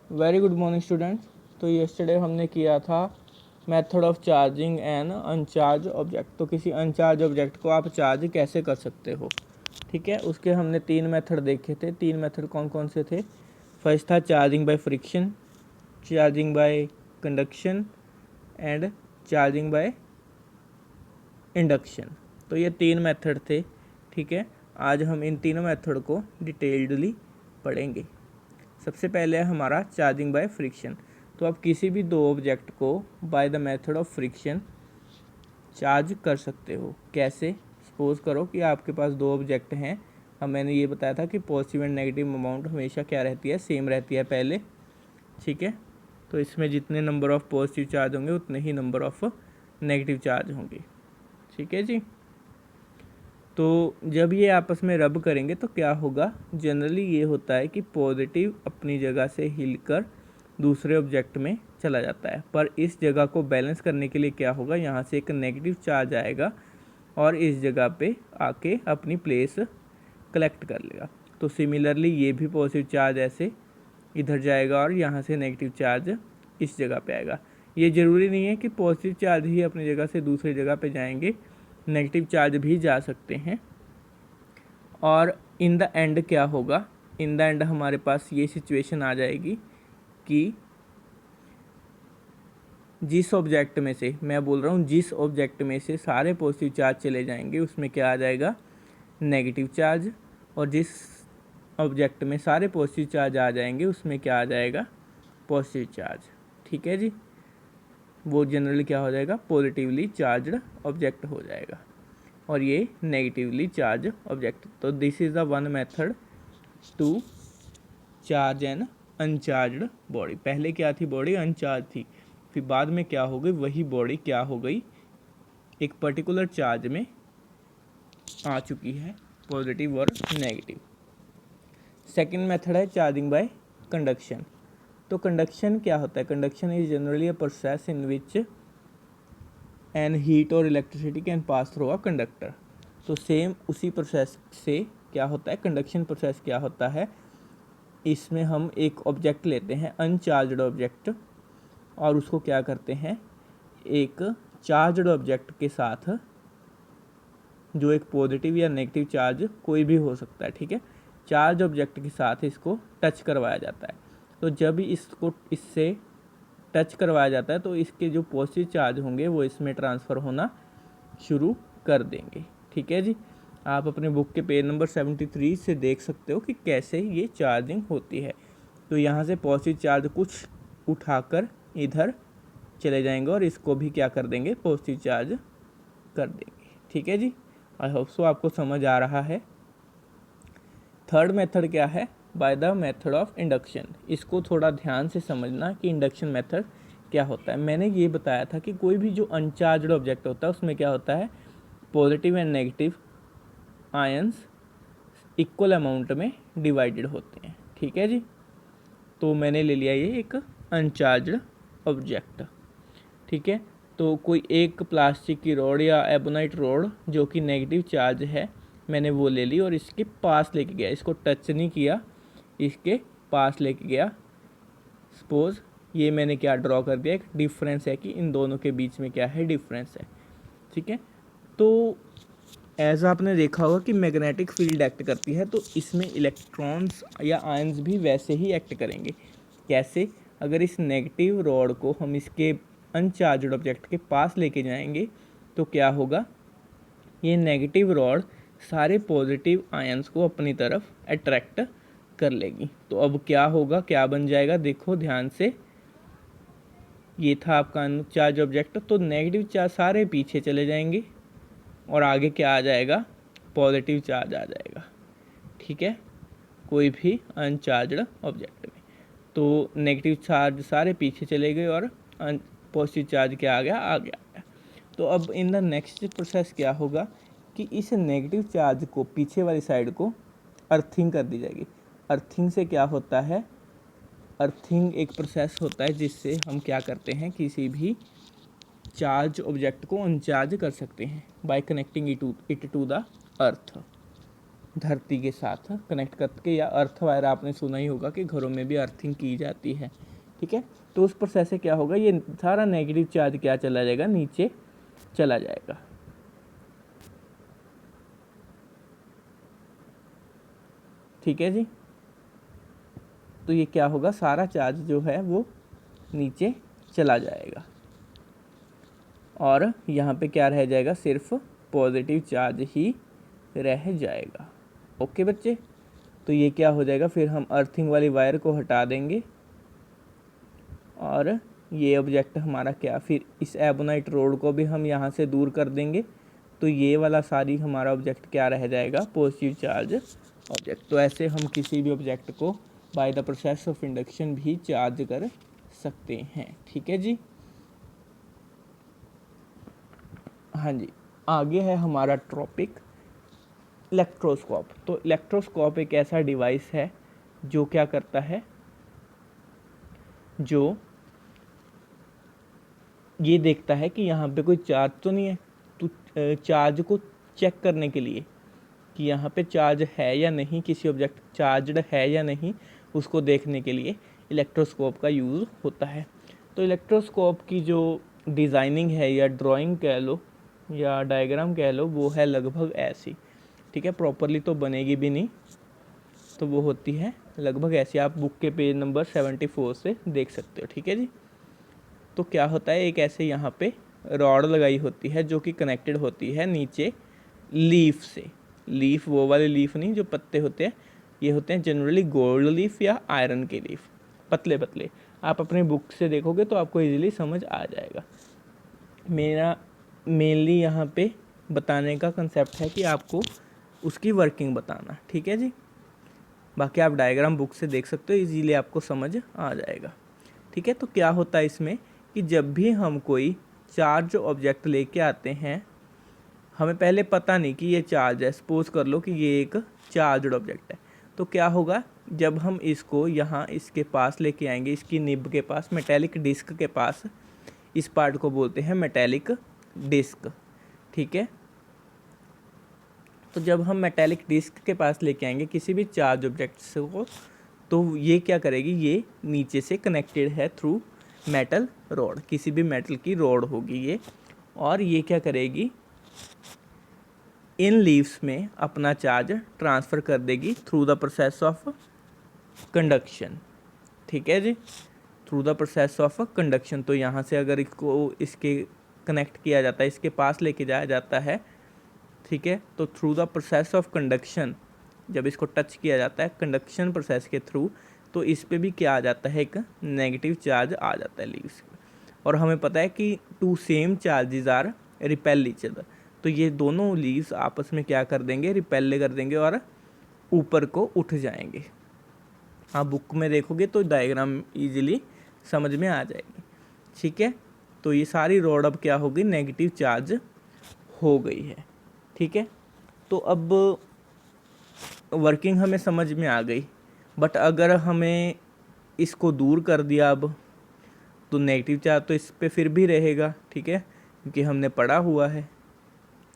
Very good morning students. तो yesterday हमने किया था method of charging an uncharge object. तो किसी अनचार्ज ऑब्जेक्ट को आप चार्ज कैसे कर सकते हो, ठीक है। उसके हमने 3 मेथड देखे थे। 3 मेथड कौन कौन से थे? फर्स्ट था charging by friction, charging by conduction and charging by induction. तो ये 3 मेथड थे, ठीक है। आज हम इन तीनों मेथड को डिटेल्डली पढ़ेंगे। सबसे पहले है हमारा चार्जिंग बाय फ्रिक्शन। तो आप किसी भी दो ऑब्जेक्ट को by the method of friction charge कर सकते हो। कैसे? सपोज करो कि आपके पास दो ऑब्जेक्ट हैं। मैंने ये बताया था कि पॉजिटिव एंड नेगेटिव अमाउंट हमेशा क्या रहती है, सेम रहती है पहले, ठीक है। तो इसमें जितने नंबर ऑफ पॉजिटिव चार्ज होंगे उतने ही नंबर ऑफ नेगेटिव चार्ज होंगे, ठीक है जी। तो जब ये आपस में रब करेंगे तो क्या होगा? जनरली ये होता है कि पॉजिटिव अपनी जगह से हिलकर दूसरे ऑब्जेक्ट में चला जाता है, पर इस जगह को बैलेंस करने के लिए क्या होगा, यहाँ से एक नेगेटिव चार्ज आएगा और इस जगह पे आके अपनी प्लेस कलेक्ट कर लेगा। तो सिमिलरली ये भी पॉजिटिव चार्ज ऐसे इधर जाएगा और यहाँ से नेगेटिव चार्ज इस जगह पे आएगा। ये ज़रूरी नहीं है कि पॉजिटिव चार्ज ही अपनी जगह से दूसरी जगह पे जाएंगे, नेगेटिव चार्ज भी जा सकते हैं। और इन द एंड क्या होगा? इन द एंड हमारे पास ये सिचुएशन आ जाएगी कि जिस ऑब्जेक्ट में से, मैं बोल रहा हूँ जिस ऑब्जेक्ट में से सारे पॉजिटिव चार्ज चले जाएंगे उसमें क्या आ जाएगा? Negative charge. और जिस ऑब्जेक्ट में सारे पॉजिटिव चार्ज आ जाएंगे उसमें क्या आ जाएगा? पॉजिटिव चार्ज, ठीक है जी। वो जनरली क्या हो जाएगा? पॉजिटिवली चार्ज्ड ऑब्जेक्ट हो जाएगा और ये नेगेटिवली चार्ज ऑब्जेक्ट। तो this is the one method to charge an uncharged body. पहले क्या थी? बॉडी अनचार्ज थी, फिर बाद में क्या हो गई? वही बॉडी क्या हो गई? एक पर्टिकुलर चार्ज में आ चुकी है, पॉजिटिव और नेगेटिव। सेकेंड मेथड है चार्जिंग बाय कंडक्शन। तो कंडक्शन क्या होता है? Conduction is generally a process in which an heat और electricity can pass through a conductor. तो सेम उसी प्रोसेस से क्या होता है? कंडक्शन प्रोसेस क्या होता है? इसमें हम एक ऑब्जेक्ट लेते हैं, अनचार्ज्ड ऑब्जेक्ट, और उसको क्या करते हैं? एक चार्ज्ड ऑब्जेक्ट के साथ, जो एक पॉजिटिव या नेगेटिव चार्ज कोई भी हो सकता है, ठीक है, चार्ज ऑब्जेक्ट के साथ इसको टच करवाया जाता है। तो जब इसको इससे टच करवाया जाता है तो इसके जो पॉजिटिव चार्ज होंगे वो इसमें ट्रांसफ़र होना शुरू कर देंगे, ठीक है जी। आप अपने बुक के पेज नंबर 73 से देख सकते हो कि कैसे ये चार्जिंग होती है। तो यहाँ से पॉजिटिव चार्ज कुछ उठाकर इधर चले जाएंगे और इसको भी क्या कर देंगे? पॉजिटिव चार्ज कर देंगे, ठीक है जी। आई होप सो आपको समझ आ रहा है। थर्ड मेथड क्या है? By the method of induction. इसको थोड़ा ध्यान से समझना कि इंडक्शन मेथड क्या होता है। मैंने ये बताया था कि कोई भी जो अनचार्ज्ड ऑब्जेक्ट होता है उसमें क्या होता है? Positive and negative ions equal amount में डिवाइडेड होते हैं, ठीक है जी। तो मैंने ले लिया ये एक अनचार्ज्ड ऑब्जेक्ट, ठीक है। तो कोई एक प्लास्टिक की रॉड या एबोनाइट रॉड जो कि नेगेटिव चार्ज है, मैंने वो ले ली और इसके पास लेके गया, इसको टच नहीं किया, इसके पास लेके गया। सपोज ये मैंने क्या ड्रॉ कर दिया? एक डिफरेंस है कि इन दोनों के बीच में क्या है? डिफरेंस है, ठीक है। तो एज आपने देखा होगा कि मैग्नेटिक फील्ड एक्ट करती है, तो इसमें इलेक्ट्रॉन्स या आयंस भी वैसे ही एक्ट करेंगे। कैसे? अगर इस नेगेटिव रॉड को हम इसके अनचार्ज्ड ऑब्जेक्ट के पास लेके जाएंगे तो क्या होगा? ये नेगेटिव रॉड सारे पॉजिटिव आयंस को अपनी तरफ अट्रैक्ट कर लेगी। तो अब क्या होगा? क्या बन जाएगा? देखो ध्यान से, ये था आपका अनचार्ज ऑब्जेक्ट, तो नेगेटिव चार्ज सारे पीछे चले जाएंगे और आगे क्या आ जाएगा? पॉजिटिव चार्ज आ जाएगा, ठीक है, कोई भी अनचार्ज्ड ऑब्जेक्ट में। तो नेगेटिव चार्ज सारे पीछे चले गए और पॉजिटिव चार्ज क्या आ गया? आ गया। तो अब इन द नेक्स्ट प्रोसेस क्या होगा कि इस नेगेटिव चार्ज को पीछे वाली साइड को अर्थिंग कर दी जाएगी। अर्थिंग से क्या होता है? अर्थिंग एक प्रोसेस होता है जिससे हम क्या करते हैं? किसी भी चार्ज ऑब्जेक्ट को अनचार्ज कर सकते हैं by connecting it to the earth. धरती के साथ कनेक्ट करके, या अर्थ वायर आपने सुना ही होगा कि घरों में भी अर्थिंग की जाती है, ठीक है। तो उस प्रोसेस से क्या होगा, ये सारा नेगेटिव चार्ज क्या चला जाएगा, नीचे चला जाएगा। ठीक है जी। तो ये क्या होगा, सारा चार्ज जो है वो नीचे चला जाएगा और यहाँ पे क्या रह जाएगा, सिर्फ पॉजिटिव चार्ज ही रह जाएगा। ओके बच्चे, तो ये क्या हो जाएगा, फिर हम अर्थिंग वाली वायर को हटा देंगे और ये ऑब्जेक्ट हमारा क्या, फिर इस एबोनाइट रोड को भी हम यहाँ से दूर कर देंगे, तो ये वाला सारी हमारा ऑब्जेक्ट क्या रह जाएगा, पॉजिटिव चार्ज ऑब्जेक्ट। तो ऐसे हम किसी भी ऑब्जेक्ट को by the process of induction भी चार्ज कर सकते हैं। ठीक है जी। हाँ जी, आगे है हमारा टॉपिक इलेक्ट्रोस्कोप। तो इलेक्ट्रोस्कोप एक ऐसा डिवाइस है जो क्या करता है, जो ये देखता है कि यहाँ पे कोई चार्ज तो नहीं है, तो चार्ज को चेक करने के लिए कि यहाँ पे चार्ज है या नहीं, किसी ऑब्जेक्ट चार्जड है या नहीं, उसको देखने के लिए इलेक्ट्रोस्कोप का यूज़ होता है। तो इलेक्ट्रोस्कोप की जो डिज़ाइनिंग है या ड्राइंग कह लो या डायग्राम कह लो, वो है लगभग ऐसी। ठीक है, प्रॉपरली तो बनेगी भी नहीं, तो वो होती है लगभग ऐसी। आप बुक के पेज नंबर 74 से देख सकते हो। ठीक है जी। तो क्या होता है, एक ऐसे यहाँ पे रॉड लगाई होती है जो कि कनेक्टेड होती है नीचे लीफ से। लीफ वो वाले लीफ नहीं जो पत्ते होते हैं, ये होते हैं जनरली गोल्ड लीफ या आयरन के लीफ, पतले पतले। आप अपने बुक से देखोगे तो आपको इजीली समझ आ जाएगा। मेरा मेनली यहाँ पे बताने का कंसेप्ट है कि आपको उसकी वर्किंग बताना। ठीक है जी। बाकी आप डायग्राम बुक से देख सकते हो, इजीली आपको समझ आ जाएगा। ठीक है, तो क्या होता है इसमें कि जब भी हम कोई चार्ज ऑब्जेक्ट लेके आते हैं, हमें पहले पता नहीं कि ये चार्ज है, सपोज कर लो कि ये एक चार्जड ऑब्जेक्ट है, तो क्या होगा, जब हम इसको यहाँ इसके पास लेके आएंगे, इसकी निब के पास, मेटेलिक डिस्क के पास, इस पार्ट को बोलते हैं मेटेलिक डिस्क। ठीक है, तो जब हम मेटेलिक डिस्क के पास लेके आएंगे किसी भी चार्ज ऑब्जेक्ट को, तो ये क्या करेगी, ये नीचे से कनेक्टेड है थ्रू मेटल रॉड, किसी भी मेटल की रॉड होगी ये, और ये क्या करेगी, इन लीव्स में अपना चार्ज ट्रांसफ़र कर देगी through the process of conduction. ठीक है जी, through the process of conduction. तो यहाँ से अगर इसको इसके कनेक्ट किया जाता है, इसके पास लेके जाया जाता है, ठीक है, तो through the process of conduction, जब इसको टच किया जाता है कंडक्शन प्रोसेस के थ्रू, तो इस पे भी क्या आ जाता है, एक नेगेटिव चार्ज आ जाता है लीव्स। और हमें पता है कि two same charges are repel each other, तो ये दोनों लीव्स आपस में क्या कर देंगे, रिपेल कर देंगे और ऊपर को उठ जाएंगे। आप बुक में देखोगे तो डायग्राम इजीली समझ में आ जाएगी। ठीक है, तो ये सारी रॉड अब क्या होगी, नेगेटिव चार्ज हो गई है। ठीक है, तो अब वर्किंग हमें समझ में आ गई, बट अगर हमें इसको दूर कर दिया अब, तो नेगेटिव चार्ज तो इस पे फिर भी रहेगा। ठीक है, क्योंकि हमने पढ़ा हुआ है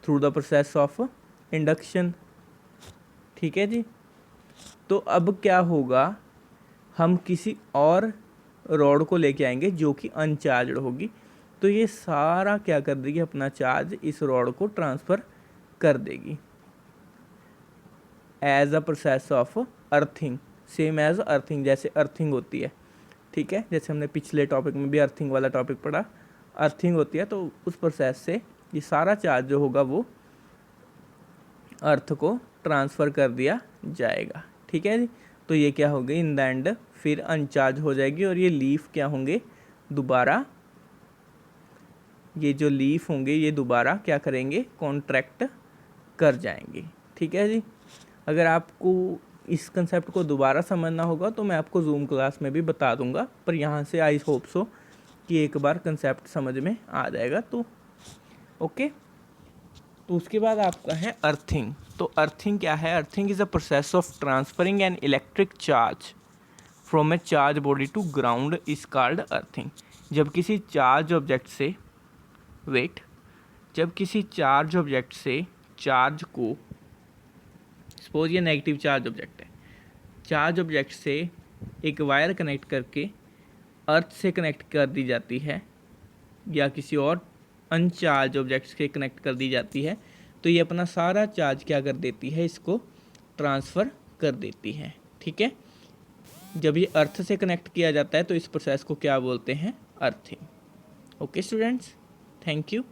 through the process of induction. ठीक है जी। तो अब क्या होगा, हम किसी और रॉड को लेके आएंगे जो कि अनचार्जड होगी, तो ये सारा क्या कर देगी, अपना चार्ज इस रॉड को ट्रांसफ़र कर देगी as a process of earthing, same as earthing, जैसे अर्थिंग होती है। ठीक है, जैसे हमने पिछले टॉपिक में भी अर्थिंग वाला टॉपिक पढ़ा, अर्थिंग होती है, तो उस प्रोसेस से ये सारा चार्ज जो होगा वो अर्थ को ट्रांसफ़र कर दिया जाएगा। ठीक है जी। तो ये क्या हो गई, इन द एंड फिर अनचार्ज हो जाएगी, और ये लीफ क्या होंगे, दोबारा ये जो लीफ होंगे ये दोबारा क्या करेंगे, कॉन्ट्रैक्ट कर जाएंगे। ठीक है जी। अगर आपको इस कंसेप्ट को दोबारा समझना होगा तो मैं आपको जूम क्लास में भी बता दूंगा, पर यहाँ से आई होप सो कि एक बार कंसेप्ट समझ में आ जाएगा। तो ओके, तो उसके बाद आपका है अर्थिंग। तो अर्थिंग क्या है, earthing is a process of transferring an electric charge from a charge body to ground is called earthing. जब किसी चार्ज ऑब्जेक्ट से जब किसी चार्ज ऑब्जेक्ट से चार्ज को, सपोज ये नेगेटिव चार्ज ऑब्जेक्ट है, चार्ज ऑब्जेक्ट से एक वायर कनेक्ट करके अर्थ से कनेक्ट कर दी जाती है या किसी और अनचार्ज ऑब्जेक्ट से कनेक्ट कर दी जाती है, तो ये अपना सारा चार्ज क्या कर देती है, इसको ट्रांसफ़र कर देती है। ठीक है, जब ये अर्थ से कनेक्ट किया जाता है तो इस प्रोसेस को क्या बोलते हैं, earthing. Okay students, thank you.